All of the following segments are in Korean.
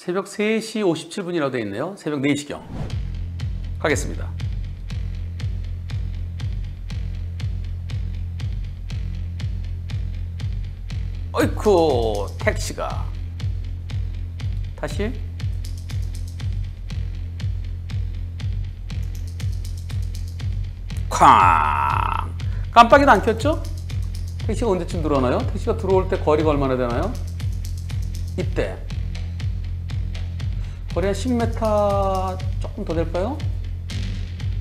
새벽 3시 57분이라고 되어 있네요. 새벽 4시경 가겠습니다. 어이쿠, 택시가 다시 쾅! 깜빡이도 안 켰죠? 택시가 언제쯤 들어오나요? 택시가 들어올 때 거리가 얼마나 되나요? 이때 거리가 10m 조금 더 될까요?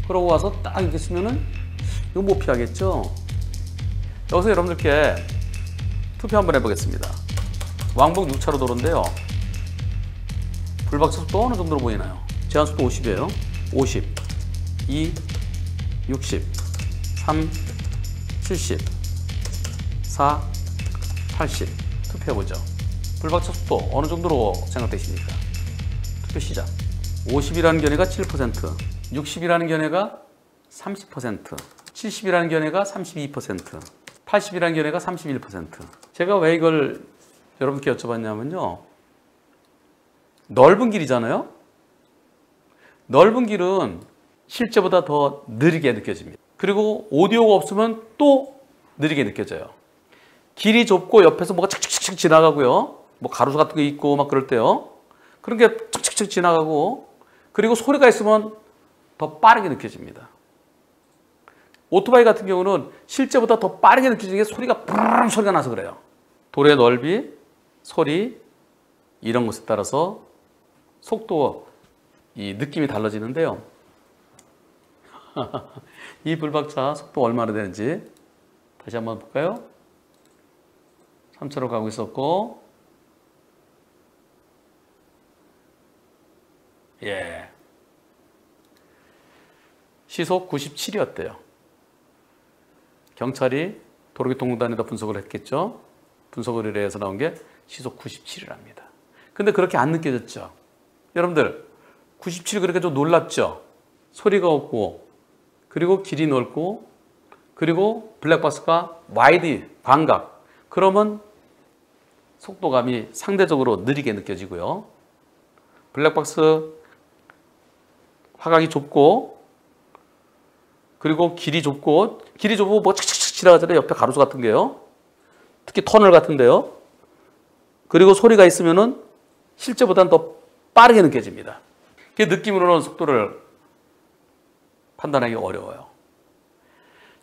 그러고 와서 딱 이렇게 쓰면은 이거 못 피하겠죠? 여기서 여러분들께 투표 한번 해보겠습니다. 왕복 6차로 도로인데요. 불박차 속도 어느 정도로 보이나요? 제한속도 50이에요. 50, 2, 60, 3, 70, 4, 80. 투표해보죠. 불박차 속도 어느 정도로 생각되십니까? 투표 시작. 50이라는 견해가 7%, 60이라는 견해가 30%, 70이라는 견해가 32%, 80이라는 견해가 31%. 제가 왜 이걸 여러분께 여쭤봤냐면요. 넓은 길이잖아요. 넓은 길은 실제보다 더 느리게 느껴집니다. 그리고 오디오가 없으면 또 느리게 느껴져요. 길이 좁고 옆에서 뭐가 착착착 지나가고요. 뭐 가로수 같은 거 있고 막 그럴 때요. 그런 게 착착착 지나가고, 그리고 소리가 있으면 더 빠르게 느껴집니다. 오토바이 같은 경우는 실제보다 더 빠르게 느껴지는 게 소리가 브르르 소리가 나서 그래요. 도로의 넓이, 소리 이런 것에 따라서 속도, 이 느낌이 달라지는데요. 이 불박차 속도 얼마나 되는지 다시 한번 볼까요? 3차로 가고 있었고, 예, 시속 97이었대요. 경찰이 도로교통공단에다 분석을 했겠죠. 분석 의뢰에서 나온 게 시속 97이랍니다. 근데 그렇게 안 느껴졌죠. 여러분들 97 그렇게 좀 놀랍죠. 소리가 없고, 그리고 길이 넓고, 그리고 블랙박스가 와이드 광각, 그러면 속도감이 상대적으로 느리게 느껴지고요. 블랙박스 화각이 좁고, 그리고 길이 좁고 뭐 착착착 지나가잖아요. 옆에 가로수 같은 게요. 특히 터널 같은데요. 그리고 소리가 있으면은 실제보다는 더 빠르게 느껴집니다. 그 느낌으로는 속도를 판단하기 어려워요.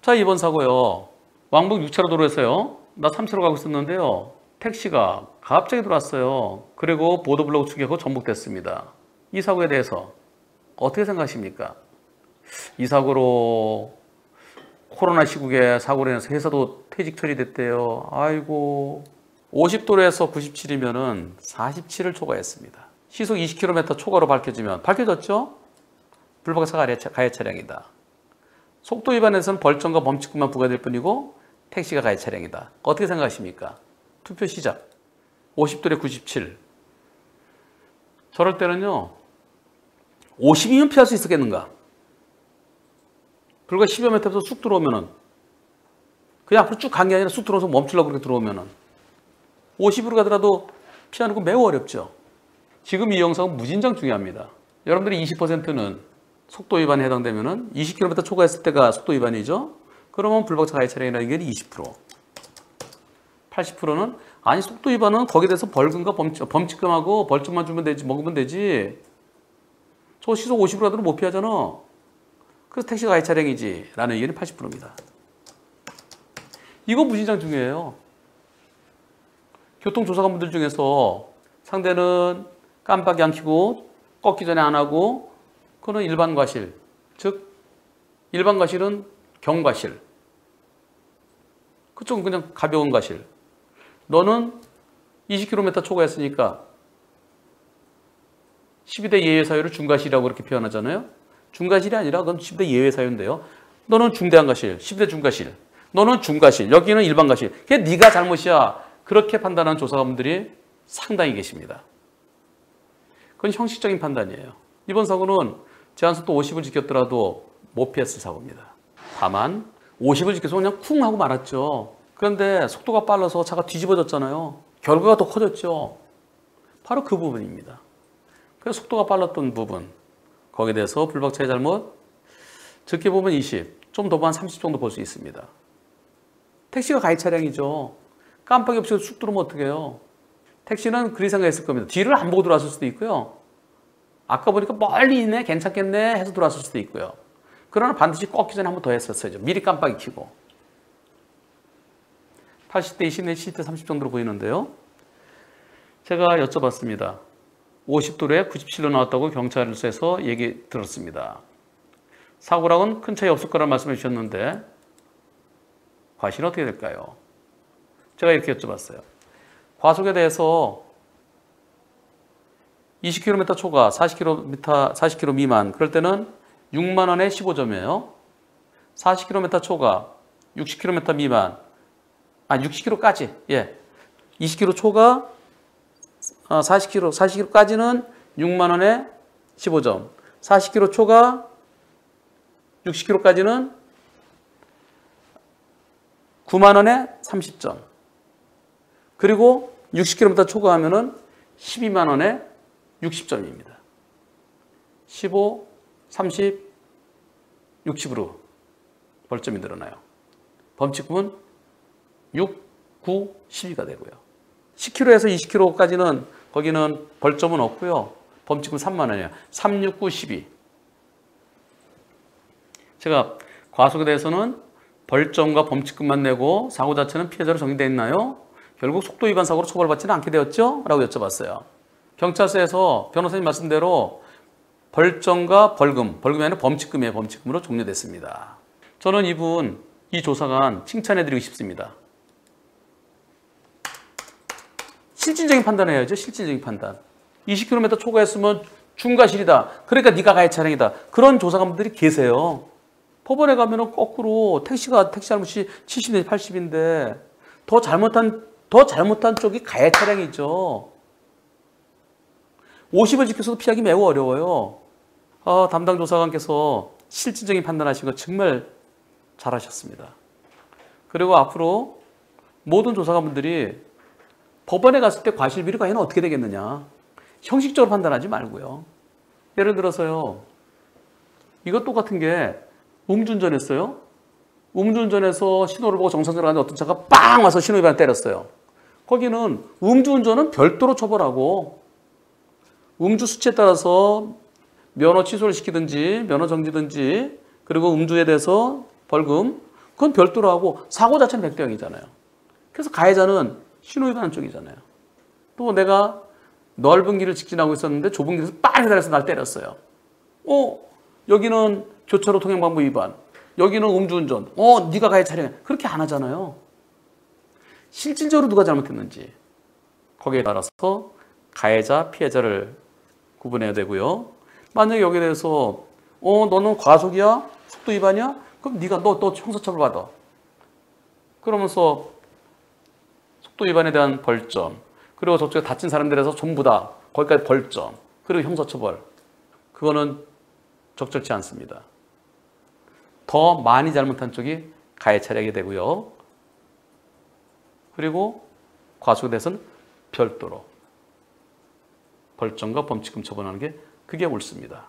자, 이번 사고요. 왕복 6차로 도로에서요. 나 3차로 가고 있었는데요. 택시가 갑자기 들어왔어요. 그리고 보도블록 추격하고 전복됐습니다. 이 사고에 대해서 어떻게 생각하십니까? 이 사고로 코로나 시국에 사고로 인해서 회사도 퇴직 처리됐대요. 아이고. 50도로에서 97이면은 47을 초과했습니다. 시속 20km 초과로 밝혀졌죠? 불박차 가해 차량이다. 속도 위반에서는 벌점과 범칙금만 부과될 뿐이고 택시가 가해 차량이다. 어떻게 생각하십니까? 투표 시작. 50도에 97. 저럴 때는요. 50이면 피할 수 있었겠는가? 불과 10여 m에서 쑥 들어오면은, 그냥 앞으로 쭉 간 게 아니라 쑥 들어오면서 멈추려고 그렇게 들어오면은 50으로 가더라도 피하는 거 매우 어렵죠. 지금 이 영상은 무진장 중요합니다. 여러분들이 20%는 속도 위반에 해당되면은 20km 초과했을 때가 속도 위반이죠. 그러면 불박차 가해 차량이라는 게 20%. 80%는 아니 속도 위반은 거기에 대해서 벌금과 범칙금하고 벌점만 주면 되지, 먹으면 되지. 저 시속 50으로 가더라도 못 피하잖아. 그래서 택시가 가해 차량이지 라는 의견이 80%입니다. 이거 무진장 중요해요. 교통조사관분들 중에서 상대는 깜빡이 안 켜고 꺾기 전에 안 하고, 그거는 일반 과실. 즉 일반 과실은 경과실, 그쪽은 그냥 가벼운 과실. 너는 20km 초과했으니까 12대 예외 사유를 중과실이라고 그렇게 표현하잖아요. 중과실이 아니라 그건 10대 예외 사유인데요. 너는 중대한 과실, 10대 중과실. 너는 중과실, 여기는 일반 과실. 그게 네가 잘못이야. 그렇게 판단하는 조사관분들이 상당히 계십니다. 그건 형식적인 판단이에요. 이번 사고는 제한속도 50을 지켰더라도 못 피했을 사고입니다. 다만 50을 지켜서 그냥 쿵 하고 말았죠. 그런데 속도가 빨라서 차가 뒤집어졌잖아요. 결과가 더 커졌죠. 바로 그 부분입니다. 그래서 속도가 빨랐던 부분, 거기에 대해서 불박차의 잘못, 적게 보면 20, 좀 더 보면 30 정도 볼 수 있습니다. 택시가 가해 차량이죠. 깜빡이 없이 쑥 들어오면 어떻게 해요? 택시는 그리 생각했을 겁니다. 뒤를 안 보고 들어왔을 수도 있고요. 아까 보니까 멀리 있네, 괜찮겠네 해서 들어왔을 수도 있고요. 그러나 반드시 꺾기 전에 한 번 더 했었어야죠. 미리 깜빡이 켜고. 80대 20, 내 70대 30 정도로 보이는데요. 제가 여쭤봤습니다. 50도로에 97로 나왔다고 경찰서에서 얘기 들었습니다. 사고랑은 큰 차이 없을 거라는 말씀해 주셨는데 과실은 어떻게 될까요? 제가 이렇게 여쭤봤어요. 과속에 대해서 20km 초과, 40km 미만, 그럴 때는 6만 원에 15점이에요. 40km 초과, 60km 미만, 60km까지, 예. 20km 초과, 40km까지는 6만 원에 15점. 40km 초과, 60km까지는 9만 원에 30점. 그리고 60km 초과하면은 12만 원에 60점입니다. 15, 30, 60으로 벌점이 늘어나요. 범칙금은 6, 9, 12가 되고요. 10km에서 20km까지는 거기는 벌점은 없고요. 범칙금 3만 원이에요. 3, 6, 9, 12. 제가 과속에 대해서는 벌점과 범칙금만 내고 사고 자체는 피해자로 정리되어 있나요? 결국 속도 위반 사고로 처벌받지는 않게 되었죠? 라고 여쭤봤어요. 경찰서에서 변호사님 말씀대로 벌점과 벌금이 아니라 범칙금이에요. 범칙금으로 종료됐습니다. 저는 이 조사관 칭찬해드리고 싶습니다. 실질적인 판단해야죠. 실질적인 판단. 20km 초과했으면 중과실이다. 그러니까 네가 가해 차량이다. 그런 조사관분들이 계세요. 법원에 가면은 거꾸로 택시 잘못이 70인데 80인데 더 잘못한 쪽이 가해 차량이죠. 50을 지켜서도 피하기 매우 어려워요. 담당 조사관께서 실질적인 판단하신 거 정말 잘하셨습니다. 그리고 앞으로 모든 조사관분들이 법원에 갔을 때 과실비리 과연 어떻게 되겠느냐. 형식적으로 판단하지 말고요. 예를 들어서요. 이거 똑같은 게 음주운전했어요. 음주운전해서 신호를 보고 정상적으로 가는데 어떤 차가 빵 와서 신호위반을 때렸어요. 거기는 음주운전은 별도로 처벌하고 음주 수치에 따라서 면허 취소를 시키든지 면허 정지든지 그리고 음주에 대해서 벌금 그건 별도로 하고 사고 자체는 100대 0이잖아요. 그래서 가해자는 신호위반 쪽이잖아요. 또 내가 넓은 길을 직진하고 있었는데 좁은 길에서 빨리 달려서 날 때렸어요. 여기는 교차로 통행방법 위반, 여기는 음주운전. 네가 가해 차량이야. 그렇게 안 하잖아요. 실질적으로 누가 잘못했는지 거기에 따라서 가해자, 피해자를 구분해야 되고요. 만약에 여기에 대해서 너는 과속이야? 속도 위반이야? 그럼 네가 너 형사처벌 받아. 그러면서 속도 위반에 대한 벌점, 그리고 저쪽에 다친 사람들에서 전부 다 거기까지 벌점, 그리고 형사처벌. 그거는 적절치 않습니다. 더 많이 잘못한 쪽이 가해 차량이 되고요. 그리고 과속에 대해서는 별도로 벌점과 범칙금 처벌하는 게 그게 옳습니다.